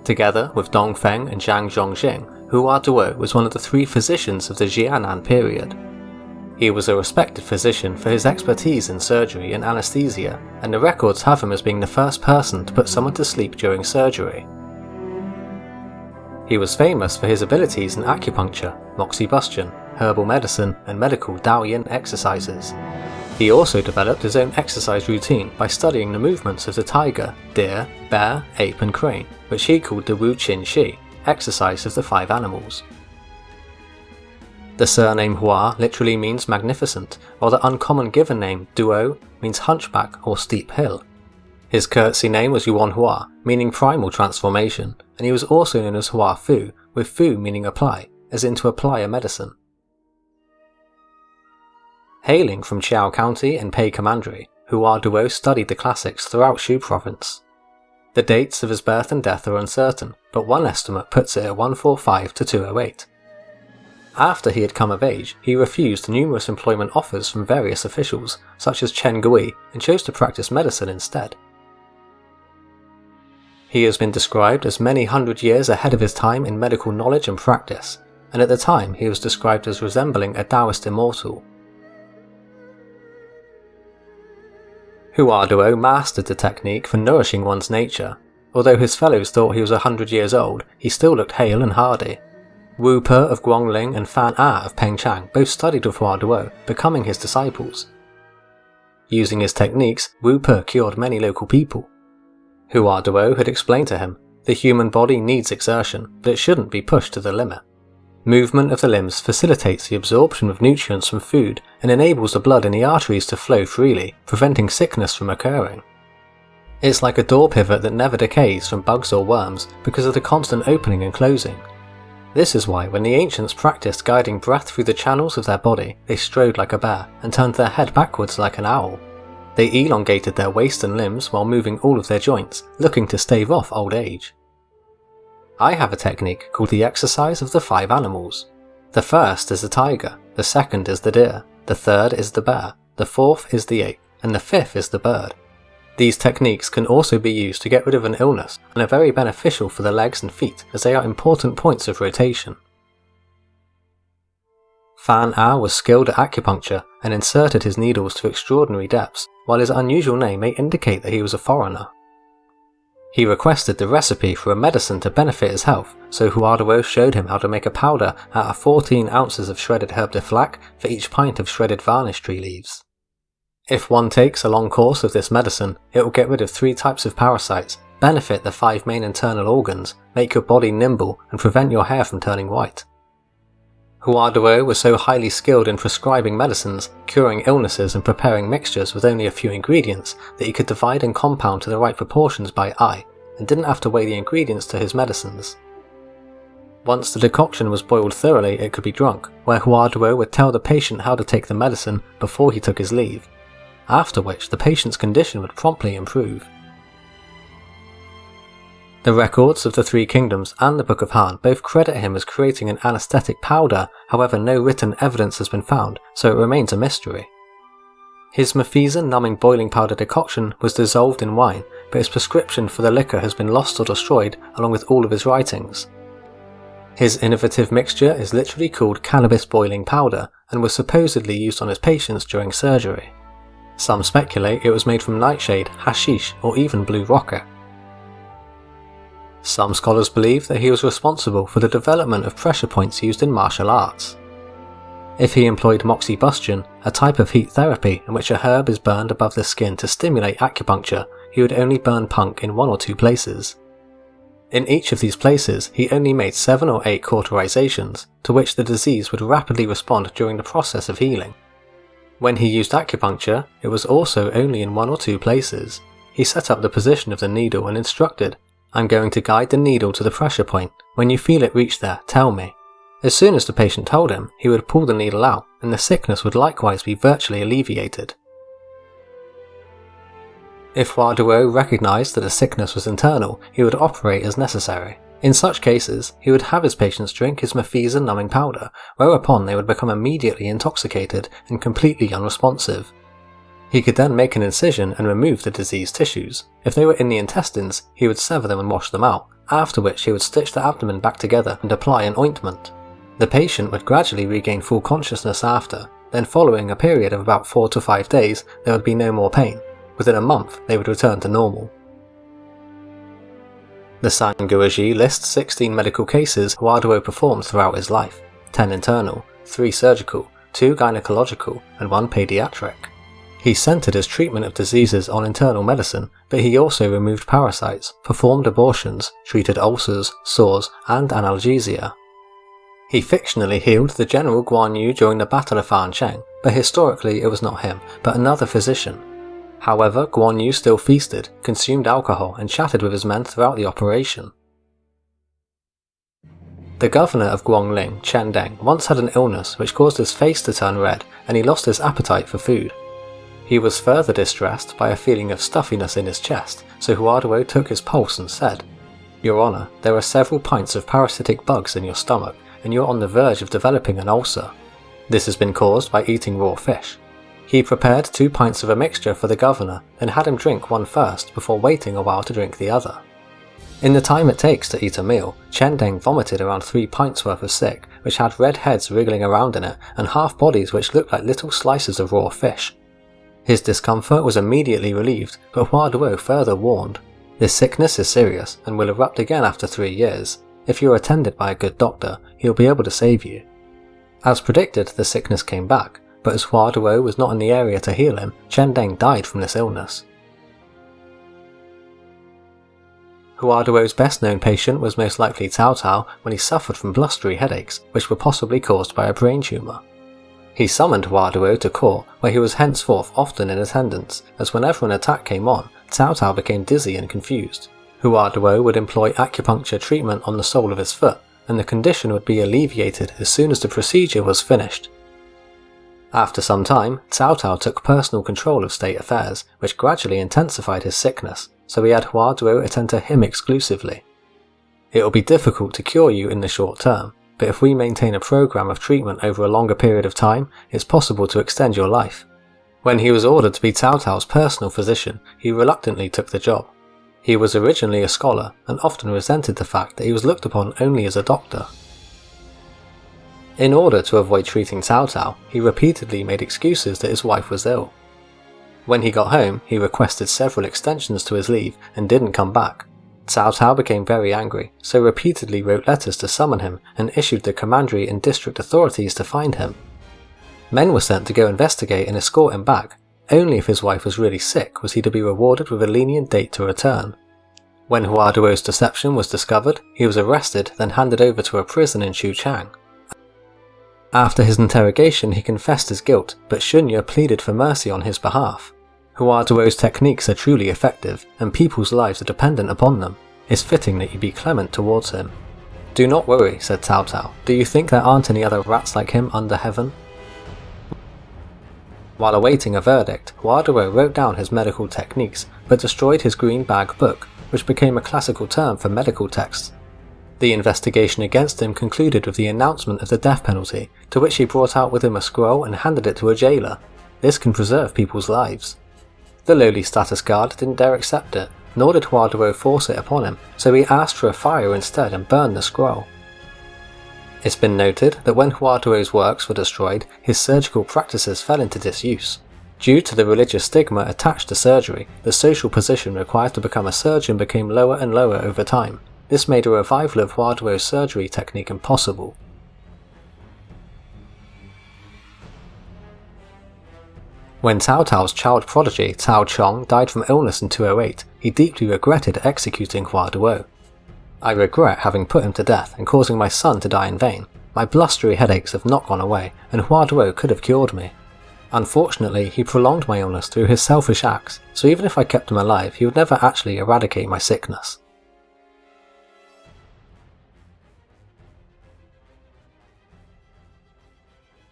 Together with Dongfeng and Zhang Zhongjing, Hua Tuo was one of the 3 physicians of the Jianan period. He was a respected physician for his expertise in surgery and anaesthesia, and the records have him as being the first person to put someone to sleep during surgery. He was famous for his abilities in acupuncture, moxibustion, herbal medicine, and medical Daoyin exercises. He also developed his own exercise routine by studying the movements of the tiger, deer, bear, ape and crane, which he called the Wu Qin Shi, exercise of the 5 animals. The surname Hua literally means magnificent, while the uncommon given name Duo means hunchback or steep hill. His courtesy name was Yuan Hua, meaning primal transformation, and he was also known as Hua Fu, with Fu meaning apply, as in to apply a medicine. Hailing from Chiao County and Pei Commandery, Hua Tuo studied the classics throughout Shou province. The dates of his birth and death are uncertain, but one estimate puts it at 145 to 208. After he had come of age, he refused numerous employment offers from various officials, such as Chen and chose to practice medicine instead. He has been described as many hundred years ahead of his time in medical knowledge and practice, and at the time he was described as resembling a Taoist immortal. Hua Tuo mastered the technique for nourishing one's nature. Although his fellows thought he was 100 years old, he still looked hale and hardy. Wu Pe of Guangling and Fan A of Pengchang both studied with Hua Tuo, becoming his disciples. Using his techniques, Wu Pe cured many local people. Hua Tuo had explained to him, the human body needs exertion, but it shouldn't be pushed to the limit. Movement of the limbs facilitates the absorption of nutrients from food and enables the blood in the arteries to flow freely, preventing sickness from occurring. It's like a door pivot that never decays from bugs or worms because of the constant opening and closing. This is why when the ancients practiced guiding breath through the channels of their body, they strode like a bear and turned their head backwards like an owl. They elongated their waist and limbs while moving all of their joints, looking to stave off old age. I have a technique called the exercise of the 5 animals. The first is the tiger, the second is the deer, the third is the bear, the 4th is the ape, and the 5th is the bird. These techniques can also be used to get rid of an illness and are very beneficial for the legs and feet as they are important points of rotation. Fan A was skilled at acupuncture and inserted his needles to extraordinary depths, while his unusual name may indicate that he was a foreigner. He requested the recipe for a medicine to benefit his health, so Hua Tuo showed him how to make a powder out of 14 ounces of shredded herb de flac for each pint of shredded varnish tree leaves. If one takes a long course of this medicine, it will get rid of 3 types of parasites, benefit the 5 main internal organs, make your body nimble, and prevent your hair from turning white. Hua Tuo was so highly skilled in prescribing medicines, curing illnesses and preparing mixtures with only a few ingredients that he could divide and compound to the right proportions by eye, and didn't have to weigh the ingredients to his medicines. Once the decoction was boiled thoroughly, it could be drunk, where Hua Tuo would tell the patient how to take the medicine before he took his leave, after which the patient's condition would promptly improve. The records of the 3 kingdoms and the Book of Han both credit him as creating an anaesthetic powder, however no written evidence has been found, so it remains a mystery. His Mephiza numbing boiling powder decoction was dissolved in wine, but his prescription for the liquor has been lost or destroyed along with all of his writings. His innovative mixture is literally called cannabis boiling powder and was supposedly used on his patients during surgery. Some speculate it was made from nightshade, hashish or even blue rocket. Some scholars believe that he was responsible for the development of pressure points used in martial arts. If he employed moxibustion, a type of heat therapy in which a herb is burned above the skin to stimulate acupuncture, he would only burn punk in 1 or 2 places. In each of these places, he only made 7 or 8 cauterizations, to which the disease would rapidly respond during the process of healing. When he used acupuncture, it was also only in 1 or 2 places. He set up the position of the needle and instructed, "I'm going to guide the needle to the pressure point. When you feel it reach there, tell me." As soon as the patient told him, he would pull the needle out, and the sickness would likewise be virtually alleviated. If Hua Tuo recognized that a sickness was internal, he would operate as necessary. In such cases, he would have his patients drink his Mephiza numbing powder, whereupon they would become immediately intoxicated and completely unresponsive. He could then make an incision and remove the diseased tissues. If they were in the intestines, he would sever them and wash them out, after which he would stitch the abdomen back together and apply an ointment. The patient would gradually regain full consciousness after, then following a period of about 4 to 5 days there would be no more pain. Within a month they would return to normal. The Sanguozhi lists 16 medical cases Hua Tuo performed throughout his life, 10 internal, 3 surgical, 2 gynecological and 1 pediatric. He centered his treatment of diseases on internal medicine, but he also removed parasites, performed abortions, treated ulcers, sores and analgesia. He fictionally healed the General Guan Yu during the Battle of Fang-Shih, but historically it was not him, but another physician. However, Guan Yu still feasted, consumed alcohol and chatted with his men throughout the operation. The governor of Guangling, Chen, once had an illness which caused his face to turn red and he lost his appetite for food. He was further distressed by a feeling of stuffiness in his chest, so Hua Tuo took his pulse and said, "Your Honour, there are several pints of parasitic bugs in your stomach and you're on the verge of developing an ulcer. This has been caused by eating raw fish." He prepared 2 pints of a mixture for the governor and had him drink one first before waiting a while to drink the other. In the time it takes to eat a meal, Chen vomited around 3 pints worth of sick, which had red heads wriggling around in it and half bodies which looked like little slices of raw fish. His discomfort was immediately relieved, but Hua Tuo further warned, "This sickness is serious and will erupt again after 3 years. If you're attended by a good doctor, he'll be able to save you." As predicted, the sickness came back, but as Hua Tuo was not in the area to heal him, Chen died from this illness. Hua Tuo's best known patient was most likely Cao Cao when he suffered from blustery headaches, which were possibly caused by a brain tumour. He summoned Hua Tuo to court, where he was henceforth often in attendance, as whenever an attack came on, Cao Cao became dizzy and confused. Hua Tuo would employ acupuncture treatment on the sole of his foot, and the condition would be alleviated as soon as the procedure was finished. After some time, Cao Cao took personal control of state affairs, which gradually intensified his sickness, so he had Hua Tuo attend to him exclusively. "It will be difficult to cure you in the short term, but if we maintain a program of treatment over a longer period of time, it's possible to extend your life." When he was ordered to be Cao Cao's personal physician, he reluctantly took the job. He was originally a scholar and often resented the fact that he was looked upon only as a doctor. In order to avoid treating Cao Cao, he repeatedly made excuses that his wife was ill. When he got home, he requested several extensions to his leave and didn't come back. Cao Cao became very angry, so repeatedly wrote letters to summon him and issued the commandery and district authorities to find him. Men were sent to go investigate and escort him back. Only if his wife was really sick was he to be rewarded with a lenient date to return. When Hua Tuo's deception was discovered, he was arrested, then handed over to a prison in Xuchang. After his interrogation, he confessed his guilt, but Shunya pleaded for mercy on his behalf. Hua Tuo's techniques are truly effective, and people's lives are dependent upon them. It's fitting that you be clement towards him. "Do not worry," said Cao Cao. "Do you think there aren't any other rats like him under heaven?" While awaiting a verdict, Hua Tuo wrote down his medical techniques, but destroyed his green bag book, which became a classical term for medical texts. The investigation against him concluded with the announcement of the death penalty, to which he brought out with him a scroll and handed it to a jailer. This can preserve people's lives. The lowly status guard didn't dare accept it, nor did Hua Tuo force it upon him, so he asked for a fire instead and burned the scroll. It's been noted that when Hua Tuo's works were destroyed, his surgical practices fell into disuse. Due to the religious stigma attached to surgery, the social position required to become a surgeon became lower and lower over time. This made a revival of Hua Tuo's surgery technique impossible. When Cao Cao's child prodigy Cao Chong died from illness in 208, he deeply regretted executing Hua Tuo. "I regret having put him to death and causing my son to die in vain. My blustery headaches have not gone away, and Hua Tuo could have cured me. Unfortunately, he prolonged my illness through his selfish acts, so even if I kept him alive, he would never actually eradicate my sickness."